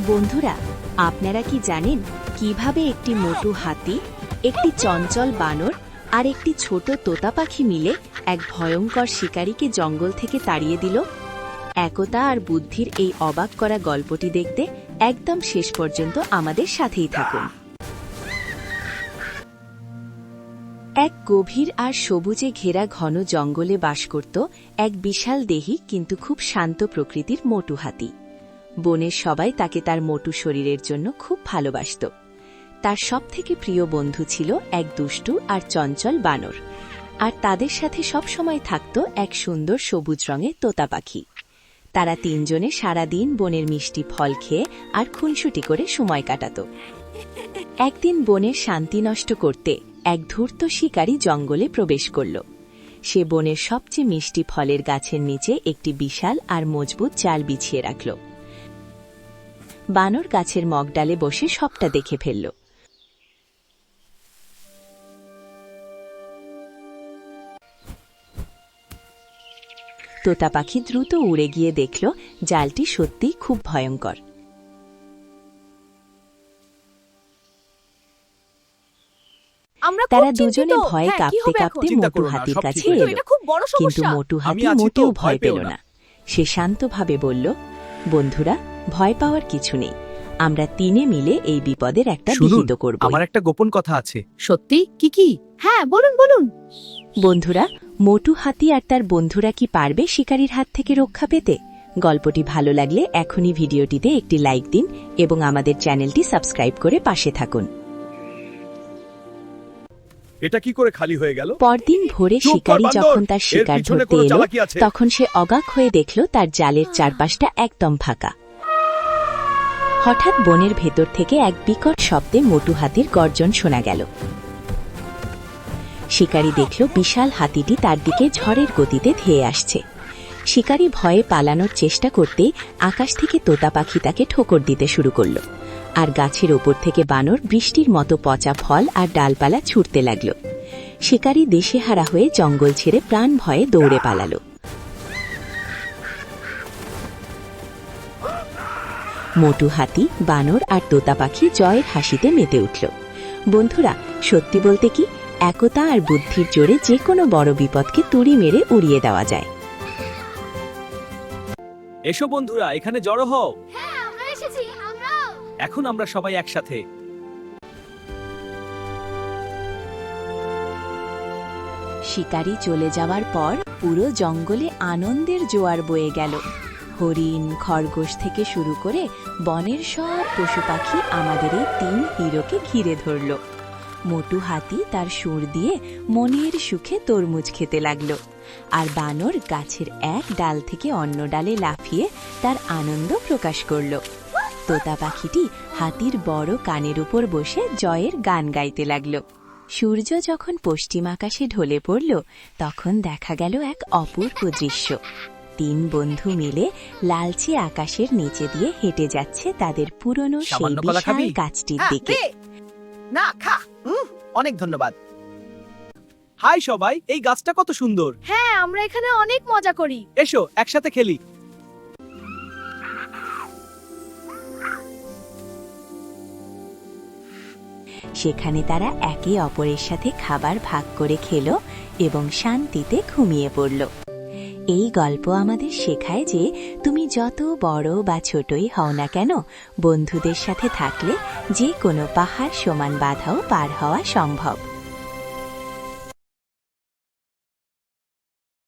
বন্ধুরা, আপনারা কি জানেন কিভাবে একটি মোটু হাতি, একটি চঞ্চল বানর আর একটি ছোট তোতা পাখি মিলে এক ভয়ঙ্কর শিকারীকে জঙ্গল থেকে তাড়িয়ে দিল? একতা আর বুদ্ধির এই অবাক করা গল্পটি দেখতে একদম শেষ পর্যন্ত আমাদের সাথেই থাকুন। এক গভীর আর সবুজে ঘেরা ঘন জঙ্গলে বাস করত এক বিশাল দেহী কিন্তু খুব শান্ত প্রকৃতির মোটু হাতি। বনের সবাই তাকে তার মোটু শরীরের জন্য খুব ভালোবাসত। তার সবথেকে প্রিয় বন্ধু ছিল এক দুষ্টু আর চঞ্চল বানর, আর তাদের সাথে সবসময় থাকত এক সুন্দর সবুজ রঙের তোতা পাখি। তারা তিনজনে সারাদিন বনের মিষ্টি ফল খেয়ে আর খুনসুটি করে সময় কাটাত। একদিন বনের শান্তি নষ্ট করতে এক ধূর্ত শিকারী জঙ্গলে প্রবেশ করল। সে বনের সবচেয়ে মিষ্টি ফলের গাছের নিচে একটি বিশাল আর মজবুত জাল বিছিয়ে রাখল। বানর গাছের মগডালে বসে সবটা দেখে ফেলল। তোতা পাখি দ্রুত উড়ে গিয়ে দেখল জালটি সত্যিই খুব ভয়ঙ্কর। তারা দুজনে ভয়ে কাঁপতে কাঁপতে মোটু হাতির কাছে এলো, কিন্তু মোটু হাতি মোটেও ভয় পেল না। সে শান্তভাবে বলল, বন্ধুরা, ভয় পাওয়ার কিছু নেই, আমরা তিনে মিলে এই বিপদের একটা বিহিত করব। আমার একটা গোপন কথা আছে। সত্যি? কি? হ্যাঁ, বলুন বলুন। বন্ধুরা, মোটু হাতি আর তার বন্ধুরা কি পারবে শিকারীর হাত থেকে রক্ষা পেতে? গল্পটি ভালো লাগলে এখনই ভিডিওটিতে একটি লাইক দিন এবং আমাদের চ্যানেলটি সাবস্ক্রাইব করে পাশে থাকুন। এটা কি করে খালি হয়ে গেল? পরদিন ভোরে শিকারী যখন তার শিকার ধরতে এলো, তখন সে অবাক হয়ে দেখল তার জালের চারপাশটা একদম ফাঁকা। হঠাৎ বনের ভেতর থেকে এক বিকট শব্দে মোটু হাতির গর্জন শোনা গেল। শিকারী দেখল বিশাল হাতিটি তার দিকে ঝড়ের গতিতে ধেয়ে আসছে। শিকারী ভয়ে পালানোর চেষ্টা করতে আকাশ থেকে তোতা পাখি তাকে ঠোকর দিতে শুরু করল, আর গাছের ওপর থেকে বানর বৃষ্টির মতো পচা ফল আর ডালপালা ছুটতে লাগল। শিকারী দিশেহারা হয়ে জঙ্গল ছেড়ে প্রাণ ভয়ে দৌড়ে পালাল। মোটু হাতি, বানর আর তোতা পাখি জয়ের হাসিতে মেতে উঠল। বন্ধুরা, সত্যি বলতে কি, একতা আর বুদ্ধির জোরে যে কোনো বড় বিপদকে তুড়ি মেরে উড়িয়ে দেওয়া যায়। এসো বন্ধুরা, এখানে জড়ো হও। হ্যাঁ, আমরা এসেছি, আমরাও। এখন আমরা সবাই একসাথে। শিকারী চলে যাওয়ার পর পুরো জঙ্গলে আনন্দের জোয়ার বয়ে গেল। হরিণ, খরগোশ থেকে শুরু করে বনের সব পশু পাখি আমাদের এই তিন হিরোকে ঘিরে ধরল। মোটু হাতি তার সুর দিয়ে মনের সুখে তরমুজ খেতে লাগলো, আর বানর গাছের এক ডাল থেকে অন্য ডালে লাফিয়ে তার আনন্দ প্রকাশ করল। তোতা পাখিটি হাতির বড় কানের উপর বসে জয়ের গান গাইতে লাগল। সূর্য যখন পশ্চিম আকাশে ঢলে পড়ল, তখন দেখা গেল এক অপূর্ব দৃশ্য। তিন বন্ধু মিলে লালচে আকাশের নিচে দিয়ে হেঁটে যাচ্ছে তাদের পুরনো সেই বিশাল গাছটির দিকে। না, খা। অনেক ধন্যবাদ। হাই সবাই, এই গাছটা কত সুন্দর। হ্যাঁ, আমরা এখানে অনেক মজা করি। এসো একসাথে খেলি। সেখানে তারা একে অপরের সাথে খাবার ভাগ করে খেল এবং শান্তিতে ঘুমিয়ে পড়ল। এই গল্প আমাদের শেখায় যে তুমি যত বড় বা ছোটই হও না কেন, বন্ধুদের সাথে থাকলে যে কোনো পাহাড় সমান বাধাও পার হওয়া সম্ভব।